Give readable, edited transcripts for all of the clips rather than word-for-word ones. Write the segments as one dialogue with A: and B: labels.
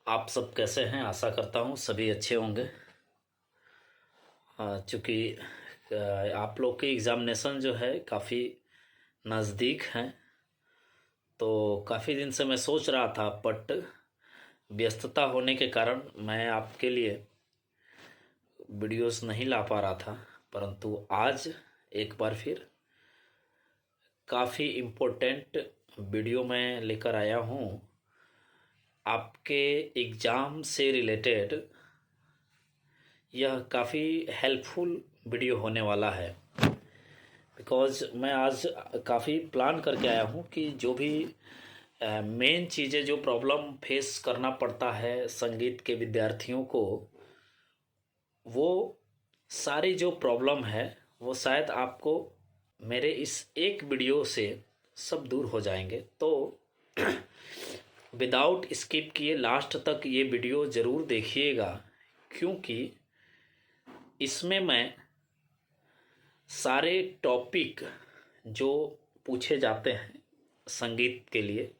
A: आप सब कैसे हैं? आशा करता हूँ सभी अच्छे होंगे। चूँकि आप लोग की एग्ज़ामिनेशन जो है काफ़ी नज़दीक हैं, तो काफ़ी दिन से मैं सोच रहा था, बट व्यस्तता होने के कारण मैं आपके लिए वीडियोस नहीं ला पा रहा था। परंतु आज एक बार फिर काफ़ी इम्पोर्टेंट वीडियो मैं लेकर आया हूँ आपके एग्ज़ाम से रिलेटेड। यह काफ़ी हेल्पफुल वीडियो होने वाला है, बिकॉज़ मैं आज काफ़ी प्लान करके आया हूँ कि जो भी मेन चीज़ें जो प्रॉब्लम फेस करना पड़ता है संगीत के विद्यार्थियों को, वो सारी जो प्रॉब्लम है वो शायद आपको मेरे इस एक वीडियो से सब दूर हो जाएंगे। तो विदाउट स्किप किए लास्ट तक ये वीडियो ज़रूर देखिएगा, क्योंकि इसमें मैं सारे टॉपिक जो पूछे जाते हैं संगीत के लिए,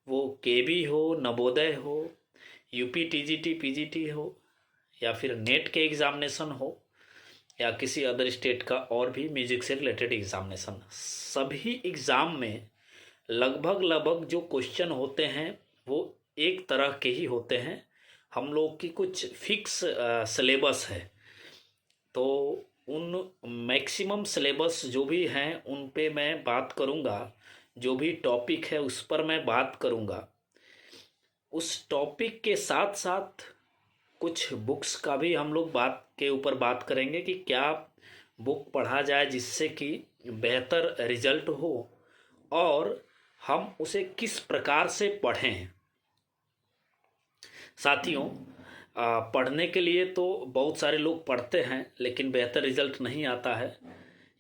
A: वो केबी हो, नवोदय हो, यूपी टीजीटी पीजीटी हो, या फिर नेट के एग्ज़ामिनेशन हो, या किसी अदर स्टेट का और भी म्यूजिक से रिलेटेड एग्ज़ामिनेशन, सभी एग्ज़ाम में लगभग लगभग जो क्वेश्चन होते हैं वो एक तरह के ही होते हैं। हम लोग की कुछ फिक्स सिलेबस है, तो उन मैक्सिमम सिलेबस जो भी हैं उन पे मैं बात करूँगा। जो भी टॉपिक है उस पर मैं बात करूँगा। उस टॉपिक के साथ साथ कुछ बुक्स का भी हम लोग बात के ऊपर बात करेंगे कि क्या बुक पढ़ा जाए जिससे कि बेहतर रिजल्ट हो, और हम उसे किस प्रकार से पढ़ें। साथियों, पढ़ने के लिए तो बहुत सारे लोग पढ़ते हैं लेकिन बेहतर रिजल्ट नहीं आता है।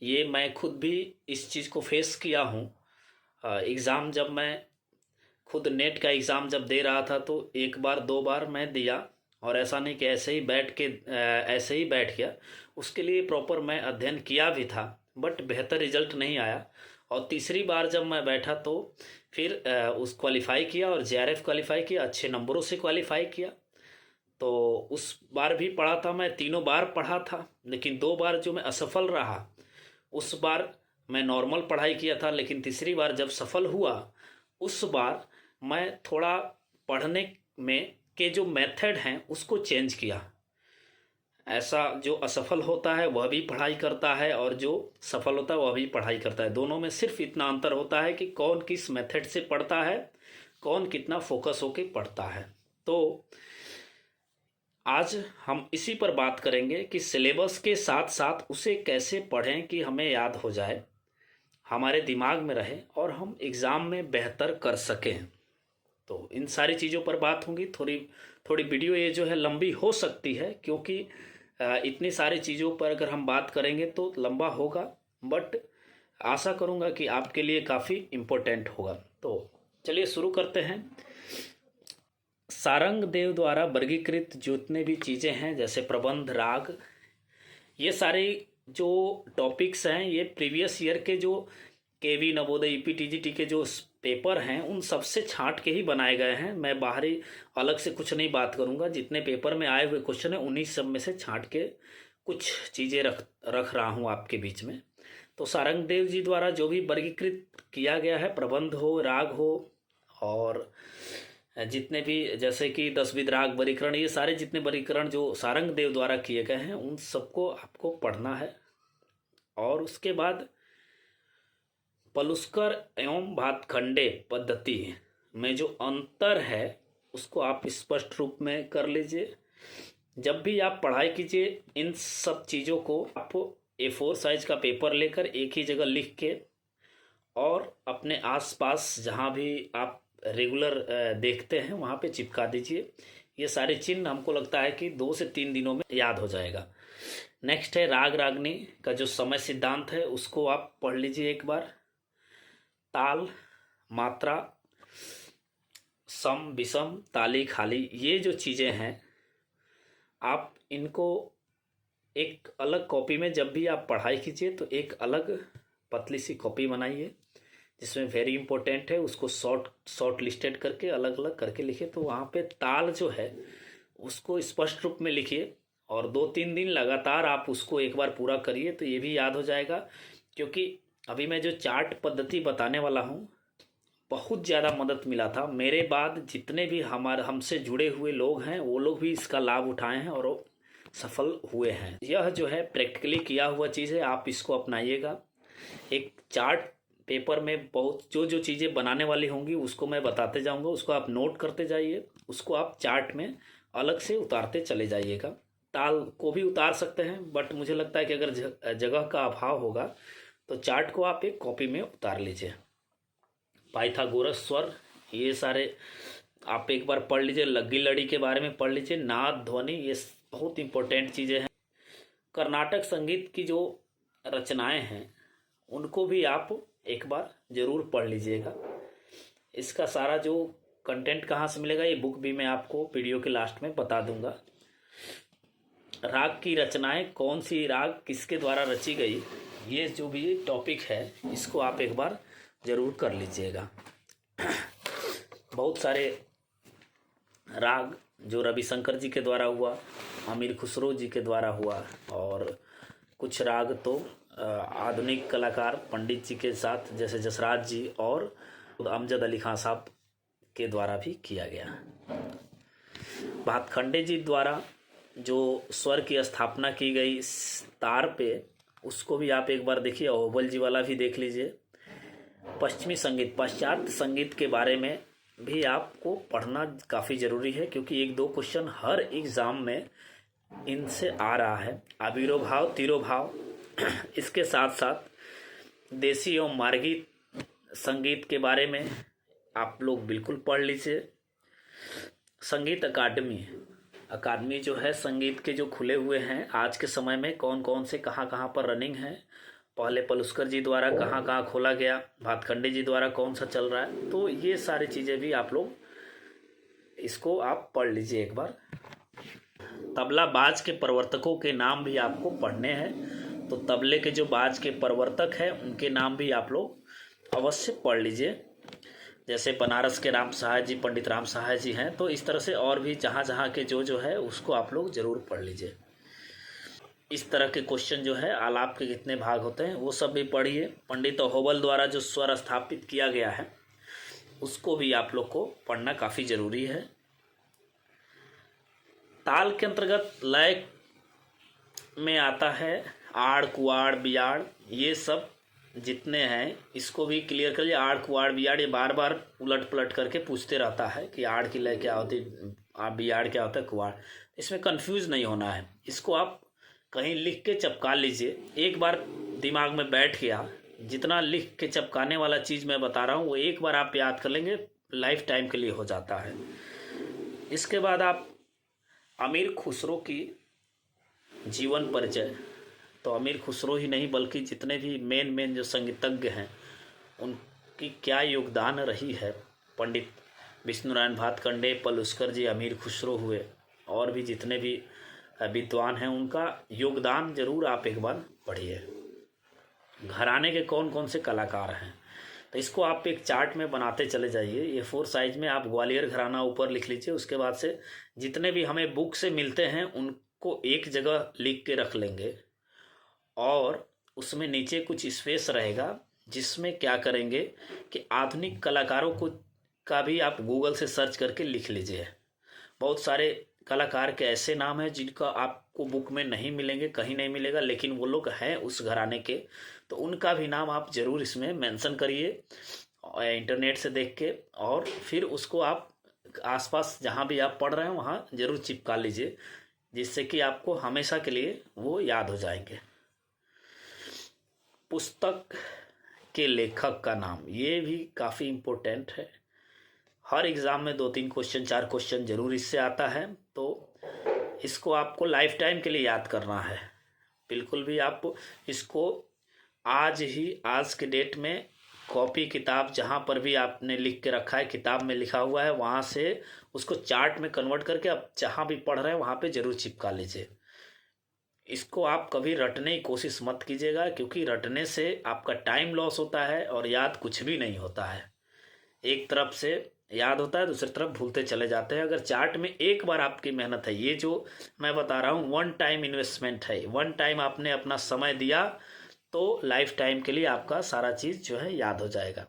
A: ये मैं खुद भी इस चीज़ को फेस किया हूँ। एग्ज़ाम जब मैं खुद नेट का एग्ज़ाम जब दे रहा था तो एक बार दो बार मैं दिया, और ऐसा नहीं कि ऐसे ही बैठ के ऐसे ही बैठ गया। उसके लिए प्रॉपर मैं अध्ययन किया भी था, बट बेहतर रिजल्ट नहीं आया। और तीसरी बार जब मैं बैठा तो फिर उस क्वालिफ़ाई किया और जेआरएफ क्वालिफ़ाई किया, अच्छे नंबरों से क्वालिफ़ाई किया। तो उस बार भी पढ़ा था, मैं तीनों बार पढ़ा था, लेकिन दो बार जो मैं असफल रहा, उस बार मैं नॉर्मल पढ़ाई किया था, लेकिन तीसरी बार जब सफल हुआ उस बार मैं थोड़ा पढ़ने में के जो मेथड हैं उसको चेंज किया। ऐसा जो असफल होता है वह भी पढ़ाई करता है, और जो सफल होता है वह भी पढ़ाई करता है। दोनों में सिर्फ इतना अंतर होता है कि कौन किस मेथड से पढ़ता है, कौन कितना फोकस होके पढ़ता है। तो आज हम इसी पर बात करेंगे कि सिलेबस के साथ साथ उसे कैसे पढ़ें कि हमें याद हो जाए, हमारे दिमाग में रहे, और हम एग्ज़ाम में बेहतर कर सकें। तो इन सारी चीज़ों पर बात होगी। थोड़ी थोड़ी वीडियो ये जो है लंबी हो सकती है, क्योंकि इतनी सारी चीज़ों पर अगर हम बात करेंगे तो लंबा होगा, बट आशा करूँगा कि आपके लिए काफ़ी इम्पोर्टेंट होगा। तो चलिए शुरू करते हैं। सारंग देव द्वारा वर्गीकृत जितने भी चीज़ें हैं, जैसे प्रबंध, राग, ये सारे जो टॉपिक्स हैं ये प्रीवियस ईयर के जो केवी, नवोदय, ईपीटीजीटी के जो पेपर हैं उन सबसे छांट के ही बनाए गए हैं। मैं बाहरी अलग से कुछ नहीं बात करूंगा। जितने पेपर में आए हुए क्वेश्चन हैं उन्हीं सब में से छांट के कुछ चीज़ें रख रख रहा हूं आपके बीच में। तो सारंग देव जी द्वारा जो भी वर्गीकृत किया गया है, प्रबंध हो, राग हो, और जितने भी जैसे कि 10 राग वर्गीकरण, ये सारे जितने वर्गीकरण जो सारंग देव द्वारा किए गए हैं उन सबको आपको पढ़ना है। और उसके बाद पलुस्कर एवं भातखंडे पद्धति में जो अंतर है उसको आप स्पष्ट रूप में कर लीजिए। जब भी आप पढ़ाई कीजिए इन सब चीज़ों को आप A4 साइज का पेपर लेकर एक ही जगह लिख के, और अपने आसपास जहाँ भी आप रेगुलर देखते हैं वहाँ पे चिपका दीजिए। ये सारे चिन्ह हमको लगता है कि 2 से 3 दिनों में याद हो जाएगा। नेक्स्ट है राग रागनी का जो समय सिद्धांत है उसको आप पढ़ लीजिए एक बार। ताल, मात्रा, सम, विषम, ताली, खाली, ये जो चीज़ें हैं आप इनको एक अलग कॉपी में जब भी आप पढ़ाई कीजिए तो एक अलग पतली सी कॉपी बनाइए, जिसमें वेरी इंपॉर्टेंट है उसको शॉर्ट लिस्टेड करके अलग अलग करके लिखिए। तो वहाँ पे ताल जो है उसको स्पष्ट रूप में लिखिए और 2-3 दिन लगातार आप उसको एक बार पूरा करिए तो ये भी याद हो जाएगा। क्योंकि अभी मैं जो चार्ट पद्धति बताने वाला हूँ बहुत ज़्यादा मदद मिला था। मेरे बाद जितने भी हमसे जुड़े हुए लोग हैं वो लोग भी इसका लाभ उठाए हैं और वो सफल हुए हैं। यह जो है प्रैक्टिकली किया हुआ चीज़ है, आप इसको अपनाइएगा। एक चार्ट पेपर में बहुत जो जो चीज़ें बनाने वाली होंगी उसको मैं बताते जाऊंगा, उसको आप नोट करते जाइए, उसको आप चार्ट में अलग से उतारते चले जाइएगा। ताल को भी उतार सकते हैं बट मुझे लगता है कि अगर जगह का अभाव होगा तो चार्ट को आप एक कॉपी में उतार लीजिए। पाइथागोरस स्वर ये सारे आप एक बार पढ़ लीजिए। लग्गी लड़ी के बारे में पढ़ लीजिए। नाद ध्वनि ये बहुत इंपॉर्टेंट चीज़ें हैं। कर्नाटक संगीत की जो रचनाएं हैं उनको भी आप एक बार ज़रूर पढ़ लीजिएगा। इसका सारा जो कंटेंट कहाँ से मिलेगा ये बुक भी मैं आपको वीडियो के लास्ट में बता दूंगा। राग की रचनाएं कौन सी राग किसके द्वारा रची गई ये जो भी टॉपिक है इसको आप एक बार ज़रूर कर लीजिएगा। बहुत सारे राग जो रविशंकर जी के द्वारा हुआ, अमीर खुसरो जी के द्वारा हुआ और कुछ राग तो आधुनिक कलाकार पंडित जी के साथ जैसे जसराज जी और अमजद अली खां साहब के द्वारा भी किया गया। भातखंडे जी द्वारा जो स्वर की स्थापना की गई तार पे उसको भी आप एक बार देखिए। अहोबल जी वाला भी देख लीजिए। पश्चिमी संगीत पाश्चात्य संगीत के बारे में भी आपको पढ़ना काफ़ी ज़रूरी है क्योंकि 1-2 क्वेश्चन हर एग्ज़ाम में इनसे आ रहा है। आविर्भाव तिरोभाव इसके साथ साथ देसी एवं मार्गी संगीत के बारे में आप लोग बिल्कुल पढ़ लीजिए। संगीत अकादमी जो है संगीत के जो खुले हुए हैं आज के समय में कौन कौन से कहाँ कहाँ पर रनिंग है, पहले पलुस्कर जी द्वारा कहाँ कहाँ खोला गया, भातखंडे जी द्वारा कौन सा चल रहा है, तो ये सारी चीज़ें भी आप लोग इसको आप पढ़ लीजिए एक बार। तबला बाज के प्रवर्तकों के नाम भी आपको पढ़ने हैं तो तबले के जो बाज के प्रवर्तक हैं उनके नाम भी आप लोग अवश्य पढ़ लीजिए। जैसे बनारस के राम सहाय जी, पंडित राम सहाय जी हैं, तो इस तरह से और भी जहाँ जहाँ के जो है उसको आप लोग ज़रूर पढ़ लीजिए। इस तरह के क्वेश्चन जो है आलाप के कितने भाग होते हैं वो सब भी पढ़िए। पंडित अहोबल द्वारा जो स्वर स्थापित किया गया है उसको भी आप लोग को पढ़ना काफ़ी ज़रूरी है। ताल के अंतर्गत लय में आता है आड़ कुआड़ बियाड़, ये सब जितने हैं इसको भी क्लियर कर लीजिए। आड़ कुआड़ बियाड़ ये बार बार उलट पलट करके पूछते रहता है कि आड़ की लय क्या होती है, बियाड़ क्या होता है, कुआड़। इसमें कंफ्यूज नहीं होना है। इसको आप कहीं लिख के चिपका लीजिए। एक बार दिमाग में बैठ गया, जितना लिख के चिपकाने वाला चीज़ मैं बता रहा हूँ वो एक बार आप याद कर लेंगे, लाइफ टाइम के लिए हो जाता है। इसके बाद आप अमीर खुसरो की जीवन परिचय, तो अमीर खुसरो ही नहीं बल्कि जितने भी मेन जो संगीतज्ञ हैं उनकी क्या योगदान रही है। पंडित विष्णु नारायण भातखंडे, पलुस्कर जी, अमीर खुसरो हुए और भी जितने भी विद्वान हैं उनका योगदान जरूर आप एक बार पढ़िए। घराने के कौन कौन से कलाकार हैं तो इसको आप एक चार्ट में बनाते चले जाइए। ये 4 साइज में आप ग्वालियर घराना ऊपर लिख लीजिए। उसके बाद से जितने भी हमें बुक से मिलते हैं उनको एक जगह लिख के रख लेंगे और उसमें नीचे कुछ स्पेस रहेगा जिसमें क्या करेंगे कि आधुनिक कलाकारों को का भी आप गूगल से सर्च करके लिख लीजिए। बहुत सारे कलाकार के ऐसे नाम हैं जिनका आपको बुक में नहीं मिलेंगे, कहीं नहीं मिलेगा, लेकिन वो लोग हैं उस घराने के, तो उनका भी नाम आप ज़रूर इसमें मेंशन करिए इंटरनेट से देख के, और फिर उसको आप आसपास जहाँ भी आप पढ़ रहे हैं वहाँ ज़रूर चिपका लीजिए, जिससे कि आपको हमेशा के लिए वो याद हो जाएंगे। पुस्तक के लेखक का नाम, ये भी काफ़ी इम्पोर्टेंट है। हर एग्ज़ाम में 2-3 क्वेश्चन 4 क्वेश्चन जरूर इससे आता है, तो इसको आपको लाइफ टाइम के लिए याद करना है। बिल्कुल भी आप इसको आज के डेट में कॉपी किताब जहाँ पर भी आपने लिख के रखा है, किताब में लिखा हुआ है, वहाँ से उसको चार्ट में कन्वर्ट करके आप जहाँ भी पढ़ रहे हैं वहाँ पे ज़रूर चिपका लीजिए। इसको आप कभी रटने की कोशिश मत कीजिएगा, क्योंकि रटने से आपका टाइम लॉस होता है और याद कुछ भी नहीं होता है। एक तरफ से याद होता है, दूसरी तरफ भूलते चले जाते हैं। अगर चार्ट में एक बार आपकी मेहनत है, ये जो मैं बता रहा हूँ वन टाइम इन्वेस्टमेंट है, वन टाइम आपने अपना समय दिया तो लाइफ टाइम के लिए आपका सारा चीज़ जो है याद हो जाएगा।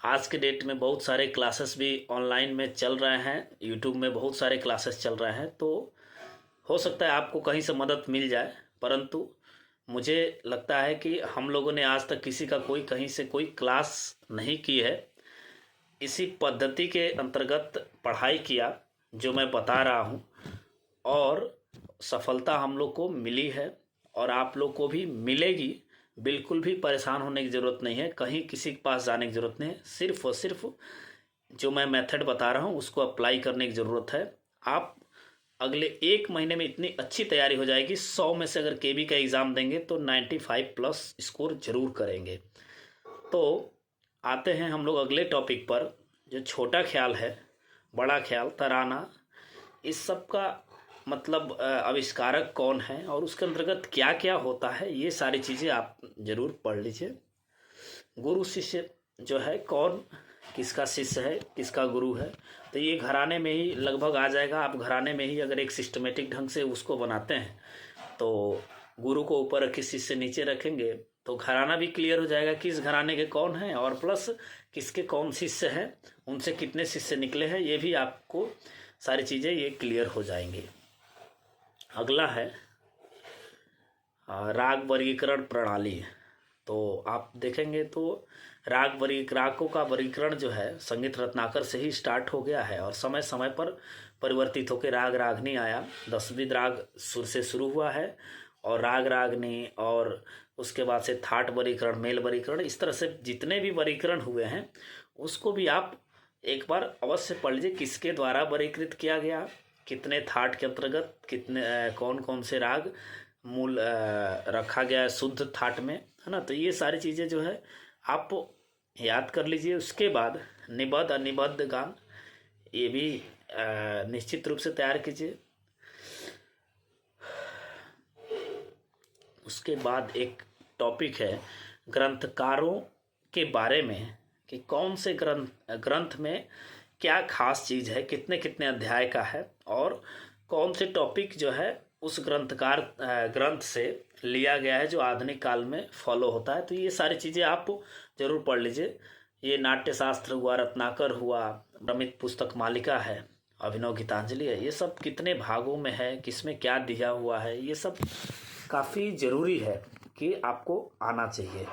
A: आज के डेट में बहुत सारे क्लासेस भी ऑनलाइन में चल रहे हैं, यूट्यूब में बहुत सारे क्लासेस चल रहे हैं, तो हो सकता है आपको कहीं से मदद मिल जाए। परंतु मुझे लगता है कि हम लोगों ने आज तक किसी का कोई कहीं से कोई क्लास नहीं की है, इसी पद्धति के अंतर्गत पढ़ाई किया जो मैं बता रहा हूँ, और सफलता हम लोग को मिली है और आप लोग को भी मिलेगी। बिल्कुल भी परेशान होने की ज़रूरत नहीं है, कहीं किसी के पास जाने की ज़रूरत नहीं है। सिर्फ और सिर्फ जो मैं मेथड बता रहा हूँ उसको अप्लाई करने की ज़रूरत है। आप अगले 1 महीने में इतनी अच्छी तैयारी हो जाएगी, 100 में से अगर केबी का एग्ज़ाम देंगे तो 95 प्लस स्कोर जरूर करेंगे। तो आते हैं हम लोग अगले टॉपिक पर, जो छोटा ख्याल है बड़ा ख्याल, तराना। इस सब का मतलब आविष्कारक कौन है और उसके अंतर्गत क्या क्या होता है, ये सारी चीज़ें आप ज़रूर पढ़ लीजिए। गुरु शिष्य जो है कौन, किसका शिष्य है, किसका गुरु है, तो ये घराने में ही लगभग आ जाएगा। आप घराने में ही अगर एक सिस्टमेटिक ढंग से उसको बनाते हैं तो गुरु को ऊपर रखे शिष्य नीचे रखेंगे तो घराना भी क्लियर हो जाएगा कि इस घराने के कौन हैं, और प्लस किसके कौन शिष्य हैं, उनसे कितने शिष्य निकले हैं, ये भी आपको सारी चीज़ें ये क्लियर हो जाएंगी। अगला है राग वर्गीकरण प्रणाली। तो आप देखेंगे तो रागों का वर्गीकरण जो है संगीत रत्नाकर से ही स्टार्ट हो गया है और समय समय पर परिवर्तित होकर राग रागनी आया। 10वीं राग सुर से शुरू हुआ है और राग रागनी, और उसके बाद से थाट वर्गीकरण, मेल वर्गीकरण, इस तरह से जितने भी वर्गीकरण हुए हैं उसको भी आप एक बार अवश्य पढ़ लीजिए। किसके द्वारा वर्गीकृत किया गया, कितने थाट के अंतर्गत कितने कौन कौन से राग मूल रखा गया है शुद्ध थाट में, है ना। तो ये सारी चीज़ें जो है आप याद कर लीजिए। उसके बाद निबद्ध अनिबद्ध गान, ये भी निश्चित रूप से तैयार कीजिए। उसके बाद एक टॉपिक है ग्रंथकारों के बारे में कि कौन से ग्रंथ में क्या खास चीज़ है, कितने कितने अध्याय का है, और कौन से टॉपिक जो है उस ग्रंथ से लिया गया है जो आधुनिक काल में फॉलो होता है। तो ये सारी चीज़ें आप जरूर पढ़ लीजिए। ये नाट्यशास्त्र हुआ, रत्नाकर हुआ, भ्रमित पुस्तक मालिका है, अभिनव गीतांजलि है, ये सब कितने भागों में है, किसमें क्या दिया हुआ है, ये सब काफ़ी ज़रूरी है कि आपको आना चाहिए।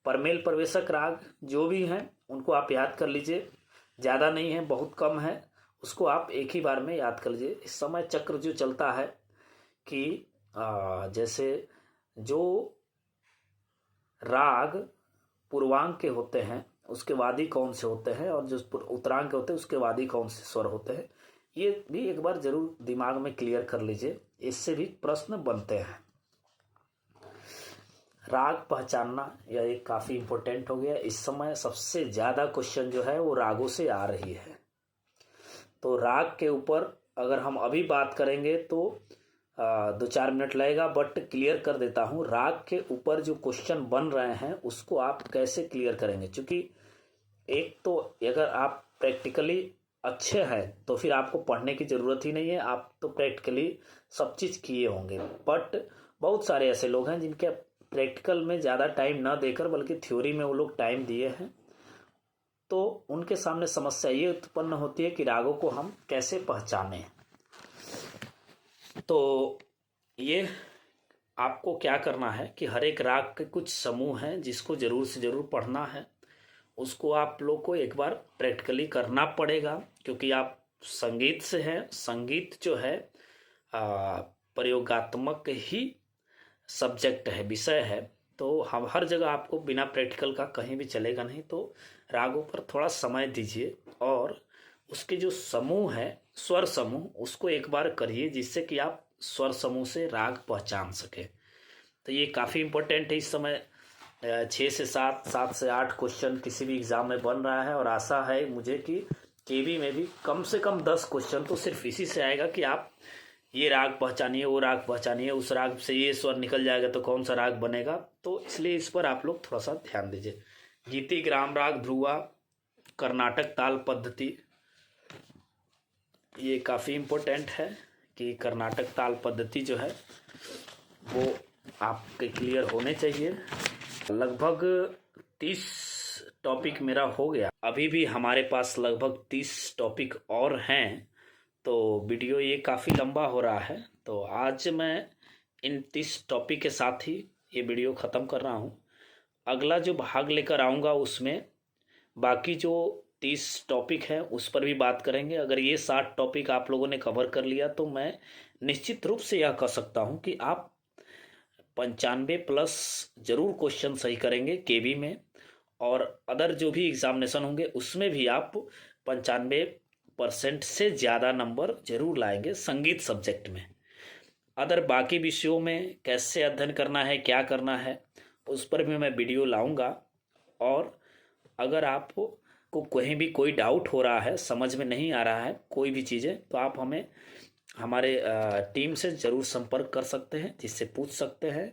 A: परमेल प्रवेशक राग जो भी हैं उनको आप याद कर लीजिए, ज़्यादा नहीं है, बहुत कम है, उसको आप एक ही बार में याद कर लीजिए। इस समय चक्र जो चलता है कि जैसे जो राग पूर्वांग के होते हैं उसके वादी कौन से होते हैं, और जो उत्तरांग के होते हैं उसके वादी कौन से स्वर होते हैं, ये भी एक बार जरूर दिमाग में क्लियर कर लीजिए, इससे भी प्रश्न बनते हैं। राग पहचानना यह एक काफ़ी इम्पोर्टेंट हो गया। इस समय सबसे ज़्यादा क्वेश्चन जो है वो रागों से आ रही है। तो राग के ऊपर अगर हम अभी बात करेंगे तो 2-4 मिनट लगेगा, बट क्लियर कर देता हूँ। राग के ऊपर जो क्वेश्चन बन रहे हैं उसको आप कैसे क्लियर करेंगे, क्योंकि एक तो अगर आप प्रैक्टिकली अच्छे हैं तो फिर आपको पढ़ने की ज़रूरत ही नहीं है, आप तो प्रैक्टिकली सब चीज़ किए होंगे। बट बहुत सारे ऐसे लोग हैं जिनके प्रैक्टिकल में ज़्यादा टाइम ना देकर बल्कि थ्योरी में वो लोग टाइम दिए हैं, तो उनके सामने समस्या ये उत्पन्न होती है कि रागों को हम कैसे पहचानें। तो ये आपको क्या करना है कि हर एक राग के कुछ समूह हैं जिसको ज़रूर से ज़रूर पढ़ना है, उसको आप लोग को एक बार प्रैक्टिकली करना पड़ेगा, क्योंकि आप संगीत से हैं। संगीत जो है प्रयोगात्मक ही सब्जेक्ट है, विषय है, तो हम हर जगह आपको बिना प्रैक्टिकल का कहीं भी चलेगा नहीं। तो रागों पर थोड़ा समय दीजिए और उसके जो समूह है, स्वर समूह, उसको एक बार करिए जिससे कि आप स्वर समूह से राग पहचान सके। तो ये काफ़ी इम्पोर्टेंट है। इस समय 6 से 7, 7 से 8 क्वेश्चन किसी भी एग्ज़ाम में बन रहा है, और आशा है मुझे कि केबी में भी कम से कम 10 क्वेश्चन तो सिर्फ इसी से आएगा कि आप ये राग पहचानिए, वो राग पहचानिए, उस राग से ये स्वर निकल जाएगा तो कौन सा राग बनेगा। तो इसलिए इस पर आप लोग थोड़ा सा ध्यान दीजिए। गीति, ग्राम राग, ध्रुवा, कर्नाटक ताल पद्धति, ये काफ़ी इम्पोर्टेंट है कि कर्नाटक ताल पद्धति जो है वो आपके क्लियर होने चाहिए। लगभग 30 टॉपिक मेरा हो गया, अभी भी हमारे पास लगभग 30 टॉपिक और हैं, तो वीडियो ये काफ़ी लंबा हो रहा है। तो आज मैं इन 30 टॉपिक के साथ ही ये वीडियो ख़त्म कर रहा हूँ। अगला जो भाग लेकर आऊँगा उसमें बाकी जो 30 टॉपिक हैं उस पर भी बात करेंगे। अगर ये 60 टॉपिक आप लोगों ने कवर कर लिया तो मैं निश्चित रूप से यह कह सकता हूँ कि आप 95+ जरूर क्वेश्चन सही करेंगे केवी में, और अदर जो भी एग्जामिनेशन होंगे उसमें भी आप 95% से ज़्यादा नंबर जरूर लाएंगे संगीत सब्जेक्ट में। अदर बाकी विषयों में कैसे अध्ययन करना है, क्या करना है, उस पर भी मैं वीडियो लाऊंगा। और अगर आपको कहीं भी कोई डाउट हो रहा है, समझ में नहीं आ रहा है कोई भी चीज़ें, तो आप हमें हमारे टीम से ज़रूर संपर्क कर सकते हैं, जिससे पूछ सकते हैं।